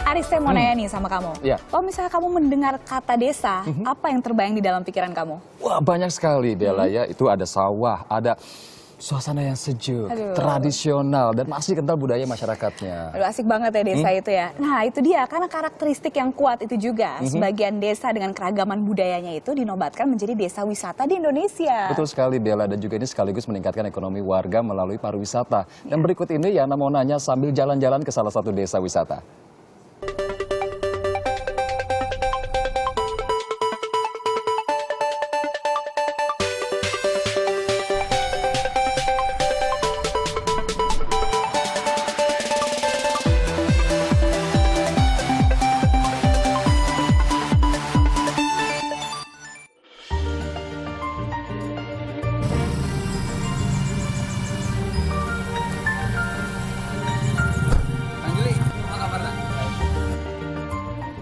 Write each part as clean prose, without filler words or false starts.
Aris, saya mau nanya nih sama kamu. Iya. Kalau misalnya kamu mendengar kata desa, apa yang terbayang di dalam pikiran kamu? Wah, banyak sekali Bella ya. Itu ada sawah, ada suasana yang sejuk, Aduh. tradisional, dan masih kental budaya masyarakatnya. Aduh, asik banget ya desa itu ya. Nah, itu dia, karena karakteristik yang kuat itu juga. Sebagian desa dengan keragaman budayanya itu dinobatkan menjadi desa wisata di Indonesia. Betul sekali Bella, dan juga ini sekaligus meningkatkan ekonomi warga melalui pariwisata. Dan berikut ini Yana mau nanya sambil jalan-jalan ke salah satu desa wisata.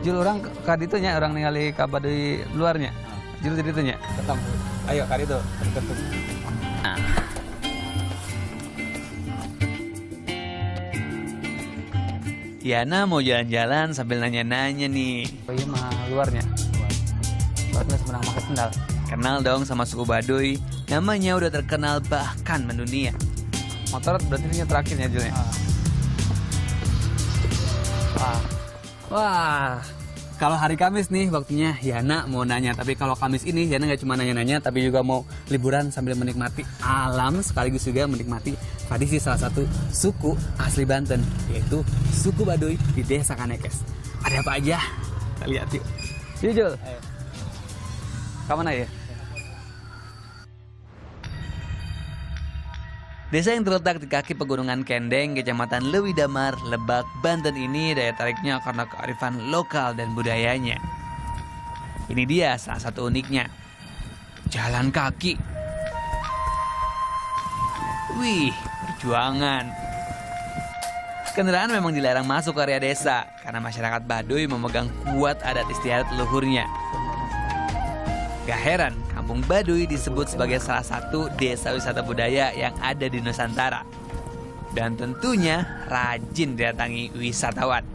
Jul orang ka ditu nya orang ningali ka baduy luarnya. Jul jadi itu nya. Ketemu. Ayo kali itu. Yana mau jalan-jalan sambil nanya-nanya nih. Oh iya mah luarnya. Luarnya sebenarnya makan sendal. Kenal dong sama suku Baduy. Namanya udah terkenal bahkan mendunia. Motor berarti ini terakhirnya Julnya. Wah. Kalau hari Kamis nih waktunya Yana mau nanya. Tapi kalau Kamis ini Yana nggak cuma nanya-nanya, tapi juga mau liburan sambil menikmati alam sekaligus juga menikmati tradisi salah satu suku asli Banten, yaitu suku Baduy di Desa Kanekes. Ada apa aja? Kita lihat yuk. Yuk Jul. Kemana ya? Desa yang terletak di kaki pegunungan Kendeng, Kecamatan Lewi Damar, Lebak, Banten ini daya tariknya karena kearifan lokal dan budayanya. Ini dia salah satu uniknya. Jalan kaki. Wih, perjuangan. Kendaraan memang dilarang masuk ke area desa karena masyarakat Baduy memegang kuat adat istiadat leluhurnya. Gak heran, Kampung Baduy disebut sebagai salah satu desa wisata budaya yang ada di Nusantara. Dan tentunya rajin didatangi wisatawan.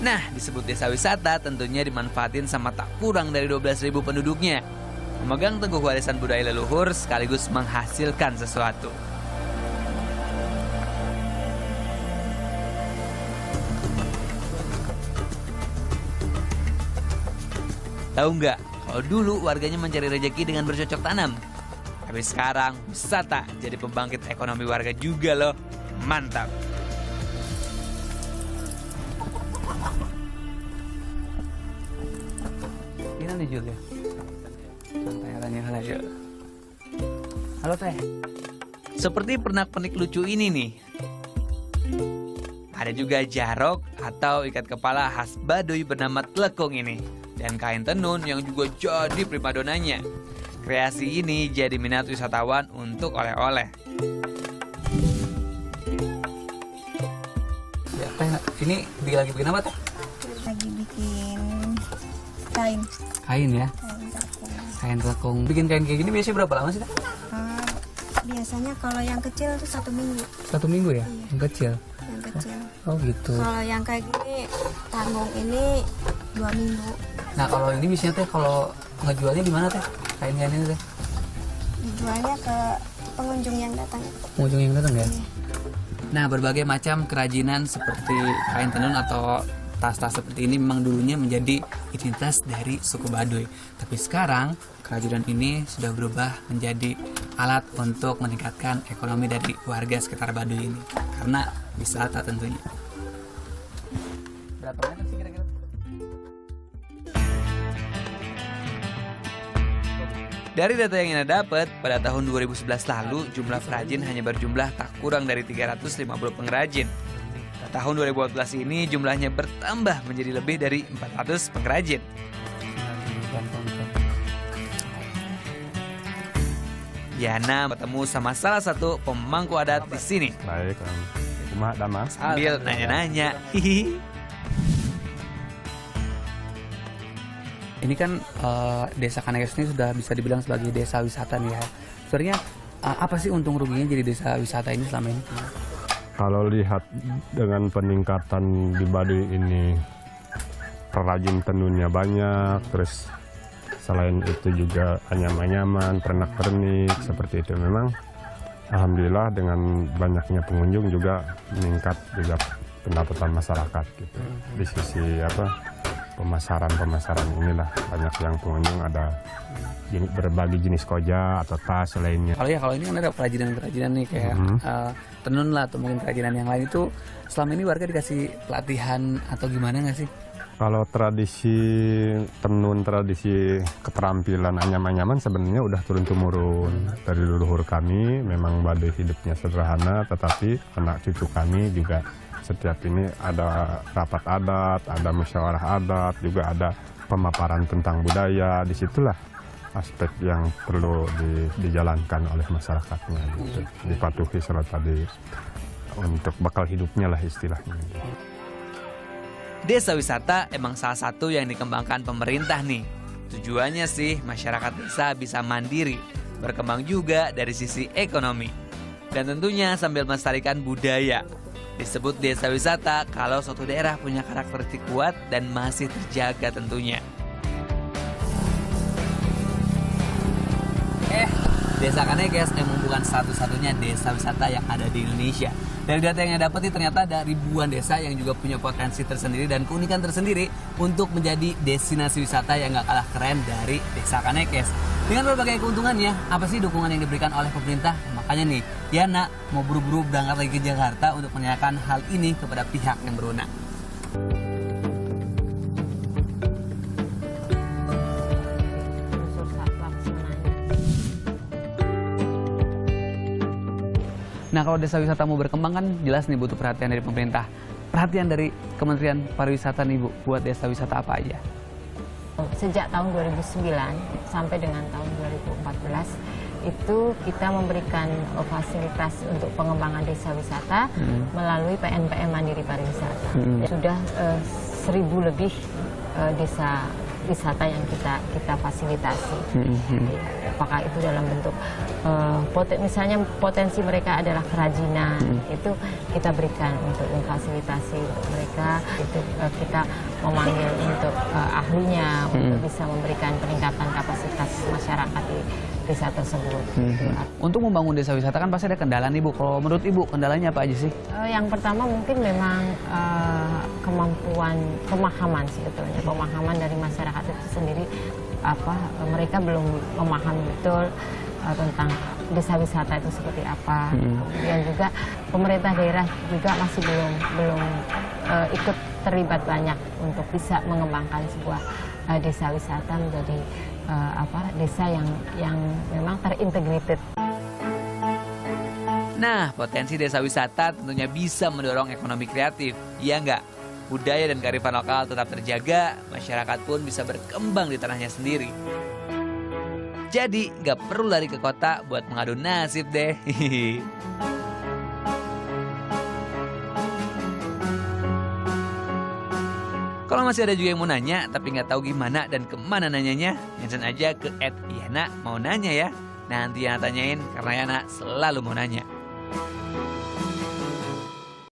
Nah, disebut desa wisata tentunya dimanfaatin sama tak kurang dari 12.000 penduduknya. Memegang teguh warisan budaya leluhur sekaligus menghasilkan sesuatu. Tahu nggak, kalau dulu warganya mencari rezeki dengan bercocok tanam. Tapi sekarang wisata jadi pembangkit ekonomi warga juga loh. Mantap. Gimana nih Jul ya? Santai tanya aja. Halo Teh. Seperti pernak-pernik lucu ini nih. Ada juga jarok atau ikat kepala khas Baduy bernama telekung ini. Dan kain tenun yang juga jadi primadonanya. Kreasi ini jadi minat wisatawan untuk oleh-oleh. Ya Teh, ini lagi bikin apa Teh? Lagi bikin kain. Kain ya? Kain telekung. Kain telekung. Bikin kain kayak gini biasanya berapa lama sih Teh? Biasanya kalau yang kecil itu 1 minggu. 1 minggu ya? Iya. Yang kecil? Yang kecil. Oh gitu. Kalau yang kayak gini, tanggung ini 2 minggu. Nah kalau ini biasanya Teh, kalau ngejualnya di mana Teh? Kain-kain ini Teh? Dijualnya ke pengunjung yang datang. Pengunjung yang datang ya? Iya. Nah berbagai macam kerajinan seperti kain tenun atau tas-tas seperti ini memang dulunya menjadi identitas dari suku Baduy. Tapi sekarang kerajinan ini sudah berubah menjadi alat untuk meningkatkan ekonomi dari warga sekitar Baduy ini. Karena wisata tentunya. Berapa meter sih kira-kira? Dari data yang Ina dapat, pada tahun 2011 lalu jumlah perajin hanya berjumlah tak kurang dari 350 pengrajin. Pada tahun 2014 ini jumlahnya bertambah menjadi lebih dari 400 pengrajin. Yana bertemu sama salah satu pemangku adat di sini. Baik, Kumaha Damar. Sambil nanya-nanya. Hihi. ini kan Desa Kanekes ini sudah bisa dibilang sebagai desa wisata nih ya. Sebenarnya apa sih untung ruginya jadi desa wisata ini selama ini? Kalau lihat dengan peningkatan di Baduy ini, perajin tenunnya banyak, terus selain itu juga anyaman-anyaman, pernak-pernik seperti itu. Memang alhamdulillah dengan banyaknya pengunjung juga meningkat juga pendapatan masyarakat gitu. Di sisi pemasaran inilah banyak yang pengunjung, ada berbagai jenis koja atau tas lainnya. Kalau ini kan ada kerajinan nih kayak tenun lah atau mungkin kerajinan yang lain, itu selama ini warga dikasih pelatihan atau gimana nggak sih? Kalau tradisi tenun, tradisi keterampilan anyaman-anyaman sebenarnya udah turun-temurun dari leluhur kami. Memang Baduy hidupnya sederhana, tetapi anak cucu kami juga setiap ini ada rapat adat, ada musyawarah adat, juga ada pemaparan tentang budaya. Disitulah aspek yang perlu dijalankan oleh masyarakatnya, gitu. Dipatuhi selalu tadi untuk bakal hidupnya lah istilahnya. Desa wisata emang salah satu yang dikembangkan pemerintah nih. Tujuannya sih masyarakat desa bisa mandiri, berkembang juga dari sisi ekonomi. Dan tentunya sambil melestarikan budaya. Disebut desa wisata kalau suatu daerah punya karakteristik kuat dan masih terjaga tentunya. Desa Kanekes emang bukan satu-satunya desa wisata yang ada di Indonesia. Dari data yang saya dapat ternyata ada ribuan desa yang juga punya potensi tersendiri dan keunikan tersendiri untuk menjadi destinasi wisata yang gak kalah keren dari Desa Kanekes. Dengan berbagai keuntungannya, apa sih dukungan yang diberikan oleh pemerintah? Makanya nih, Yana mau buru-buru berangkat lagi ke Jakarta untuk menanyakan hal ini kepada pihak yang berwenang. Nah, kalau desa wisata mau berkembang kan jelas nih butuh perhatian dari pemerintah. Perhatian dari Kementerian Pariwisata nih Bu, buat desa wisata apa aja? Sejak tahun 2009 sampai dengan tahun 2014 itu kita memberikan fasilitas untuk pengembangan desa wisata melalui PNPM Mandiri Pariwisata. Sudah 1.000 lebih desa wisata yang kita fasilitasi. Apakah itu dalam bentuk misalnya potensi mereka adalah kerajinan, itu kita berikan untuk memfasilitasi untuk mereka. Itu kita memanggil untuk ahlinya untuk bisa memberikan peningkatan kapasitas masyarakat di desa tersebut. Untuk membangun desa wisata kan pasti ada kendala nih Bu. Kalau menurut Ibu kendalanya apa aja sih? Yang pertama mungkin memang pemahaman sebetulnya, pemahaman dari masyarakat itu sendiri, mereka belum memahami betul tentang desa wisata itu seperti apa. Kemudian juga pemerintah daerah juga masih belum ikut terlibat banyak untuk bisa mengembangkan sebuah desa wisata menjadi desa yang memang terintegrated. Nah, potensi desa wisata tentunya bisa mendorong ekonomi kreatif, iya nggak? Budaya dan kearifan lokal tetap terjaga, masyarakat pun bisa berkembang di tanahnya sendiri. Jadi, nggak perlu lari ke kota buat mengadu nasib deh. Kalau masih ada juga yang mau nanya, tapi nggak tahu gimana dan kemana nanyanya, mention aja ke @yana mau nanya ya. Nanti Yana tanyain karena Yana selalu mau nanya.